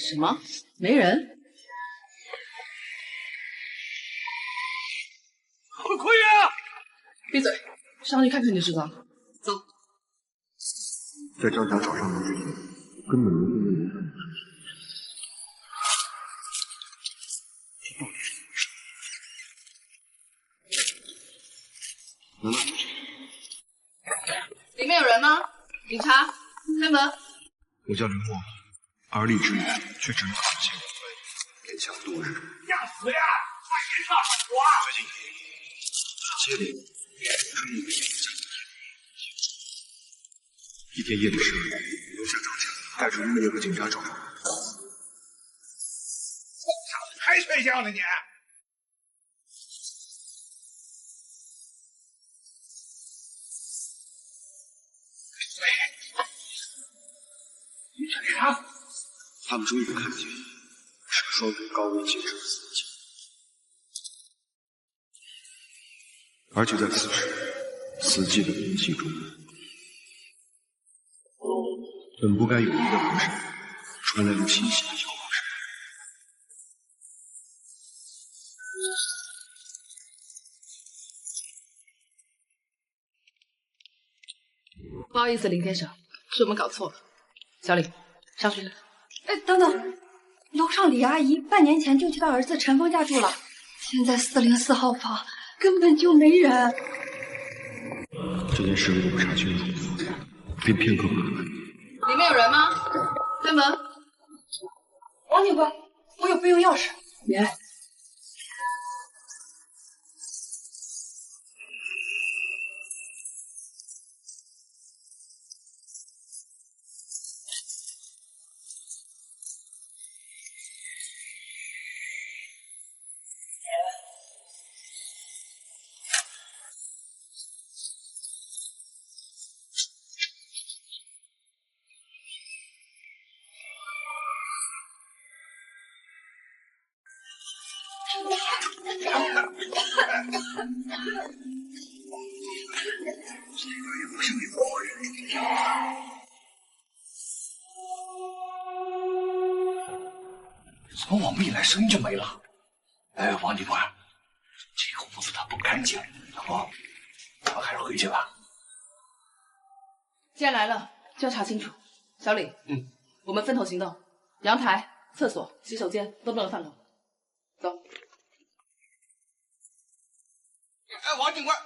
什么？没人？快呀！闭嘴，上去看看就知道了。走。在张家找上门之前，根本没有人能干。难道里面有人吗？警察，开门。我叫林默，而立之年却只有自己，勉强度日。要死呀！快点上我！最近接连追一个一天夜里12点，楼下张家，带着因为有个警察找上门。还睡觉呢你？他们终于看见，是双人高危劫持的死警，而就在此时，死寂的空气中，本不该有人的门声传来了清晰的摇晃声。不好意思，林先生，是我们搞错了。小李，上去。哎，等等，楼上李阿姨半年前就替她儿子陈峰家住了，现在404号房根本就没人。这件事如果不查清楚，便片刻不能完。里面有人吗？开门。王警官，我有备用钥匙。你来。怎么我们一来声音就没了？哎，王警官，这屋子它不干净，要不咱们还是回去吧。既然来了，就要查清楚。小李，我们分头行动，阳台、厕所、洗手间都不能犯漏。走。哎，王警官。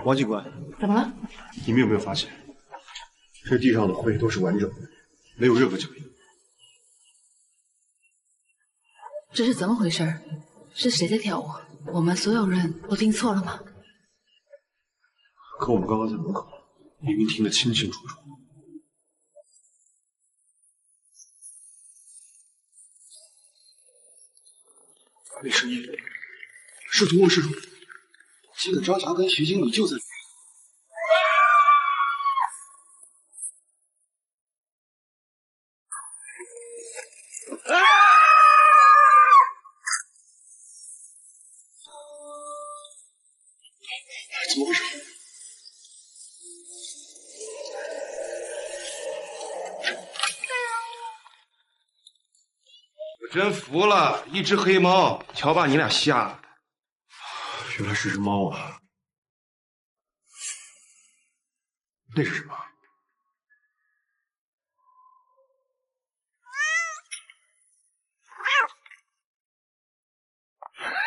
王警官，怎么了？你们有没有发现，这地上的灰都是完整的，没有任何脚印？这是怎么回事？是谁在跳舞？我们所有人都听错了吗？可我们刚刚在门口，明明听得清清楚楚。那声音是从卧室中，记得张霞跟徐经理就在。怎么回事？我真服了，一只黑猫，瞧把你俩吓的。原来是只猫啊！那是什么？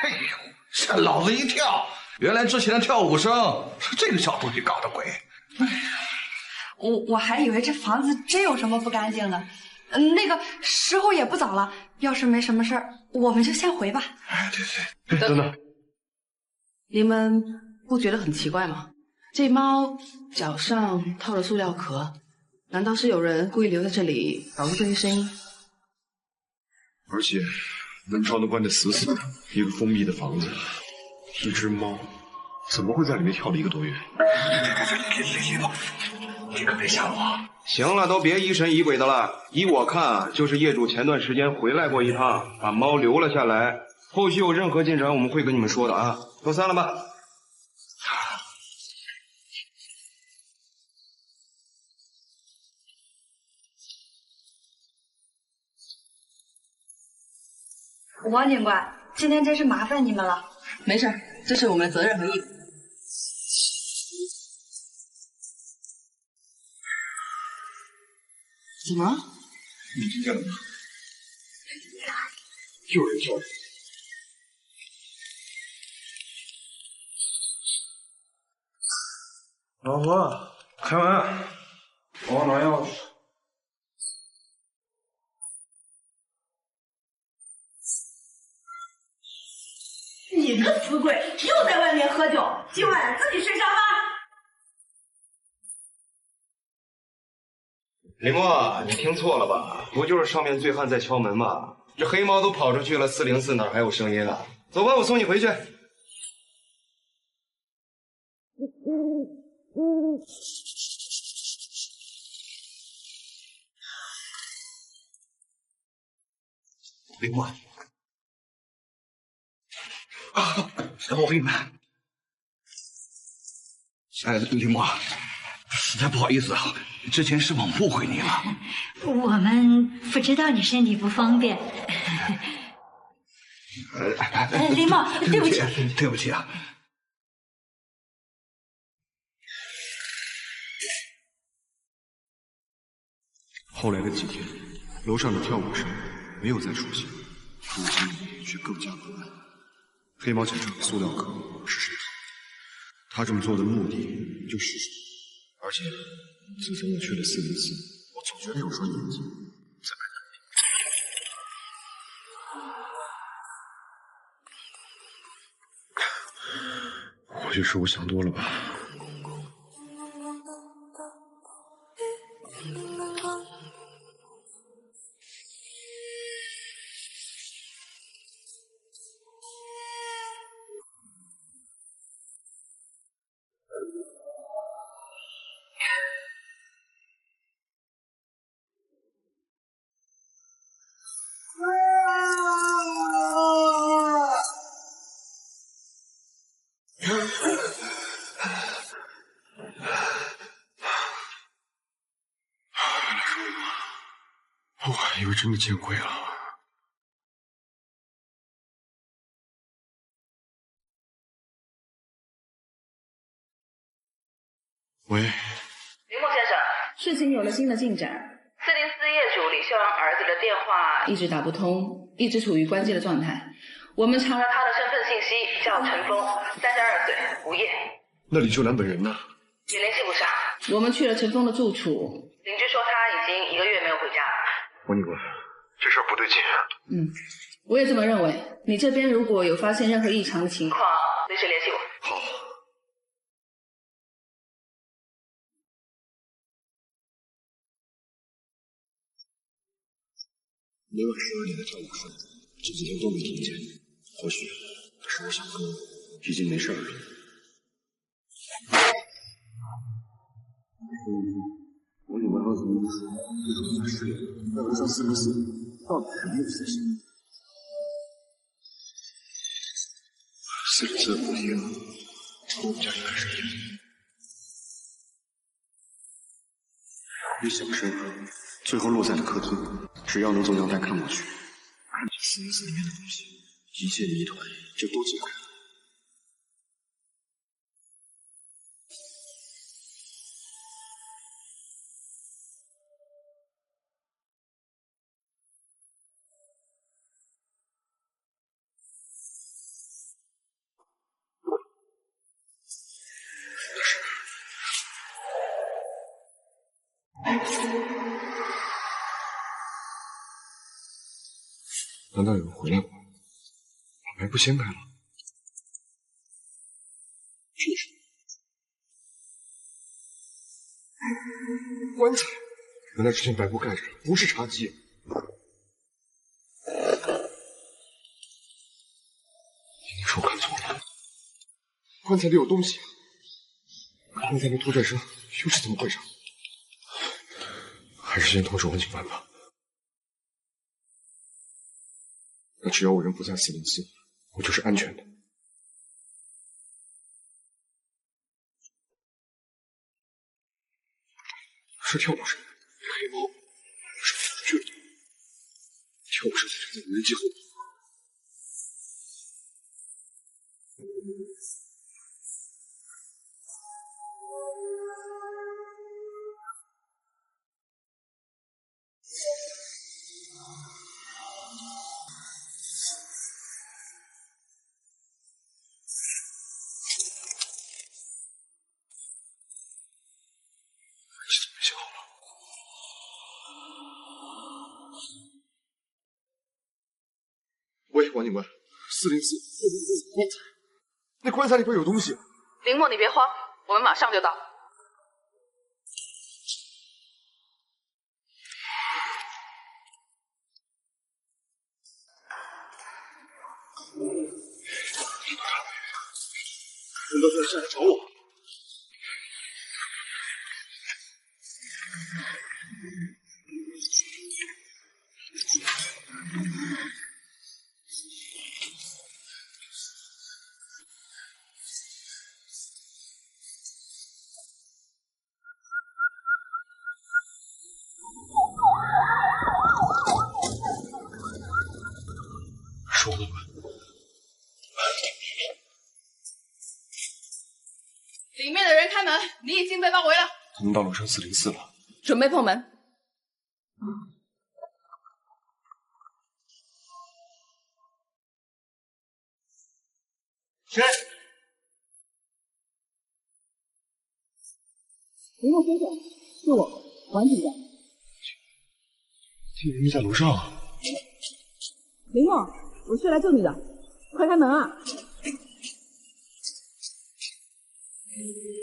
哎呦，吓老子一跳！原来之前的跳舞声是这个角度里搞的鬼。我还以为这房子真有什么不干净呢，那个时候也不早了，要是没什么事儿，我们就先回吧。哎，对，等等，你们不觉得很奇怪吗？这猫脚上套了塑料壳，难道是有人故意留在这里保护这些声音？而且门窗都关得死死的，一个封闭的房子，一只猫怎么会在里面跳了1个多月？你可别吓我！行了，都别疑神疑鬼的了。依我看，就是业主前段时间回来过一趟，把猫留了下来。后续有任何进展，我们会跟你们说的啊。都散了吧。王警官，今天真是麻烦你们了。没事，这是我们的责任和义务。怎么了？你听见了吗？有人叫人。老婆，开门，我拿钥匙。你个死鬼，又在外面喝酒，今晚自己睡沙发。林墨，你听错了吧？不就是上面醉汉在敲门吗？这黑猫都跑出去了，404哪还有声音啊？走吧，我送你回去。林墨，我给你们。哎，林墨，实在不好意思啊，之前是我们误会你了。我们不知道你身体不方便。林墨，对不起，对不起啊。后来的几天，楼上的跳舞声没有再出现，如今却更加不安。黑猫脚上的塑料壳是谁做的？他这么做的目的就是什么？而且，自从我去了404，我总觉得有双眼睛在看。或许是我想多了吧。我还以为真的见鬼了。喂，林墨先生，事情有了新的进展。404业主李秀阳儿子的电话一直打不通，一直处于关机的状态。我们查了他的身份信息，叫陈峰，32岁，无业。那李秀兰本人呢？也联系不上。我们去了陈峰的住处，邻居说他已经1个月没有回家了。王警官，这事儿不对劲。我也这么认为。你这边如果有发现任何异常的情况，随时联系我。好。每晚12点的跳舞声，这几天都没听见。或许他是不是想跟我已经没事了。我警官告诉我说，这种在10点，在楼上404，到底什么意思？404不提了，我们家就开始演。一响声，最后落在了客厅。只要能从阳台看过去，看见404里面的东西，一切谜团就都解开了。难道有人回来过？把门不掀开了？就是。棺材，原来之前白布盖着，不是茶几。你说我看错了，棺材里有东西。刚才那拖拽声又是怎么回事？还是先通知王警官吧。那只要我人不在404，我就是安全的。是跳舞声，黑猫是出去了。跳舞声在无人机后面。喂，王警官，404棺材，那棺材里边有东西。林默，你别慌，我们马上就到。人都在下来找我。是我们。里面的人开门，你已经被包围了。他们到楼上404了，准备破门。谁？林默先生，是我，王警官。听明明在楼上啊。林默，我是来救你的，快开门啊！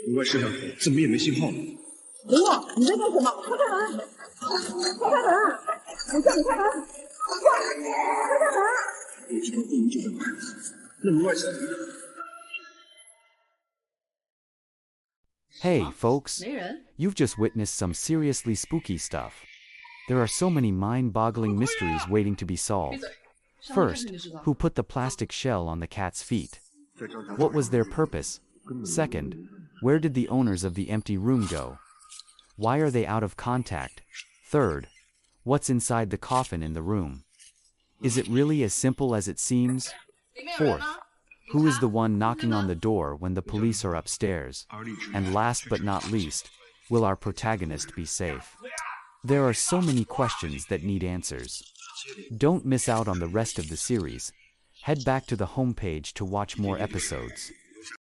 门外摄像头怎么也没信号呢？林默，你在干什么？快开门！快开门啊！我叫你开门！快开门！我知道电影就在门上，那门外是谁的？ Hey, folks. You've just witnessed some seriously spooky stuff. There are so many mind-boggling mysteries waiting to be solved. First, who put the plastic shell on the cat's feet? What was their purpose? Second, where did the owners of the empty room go? Why are they out of contact? Third, what's inside the coffin in the room? Is it really as simple as it seems? Fourth, who is the one knocking on the door when the police are upstairs? And last but not least, will our protagonist be safe? There are so many questions that need answers. Don't miss out on the rest of the series. Head back to the homepage to watch more episodes.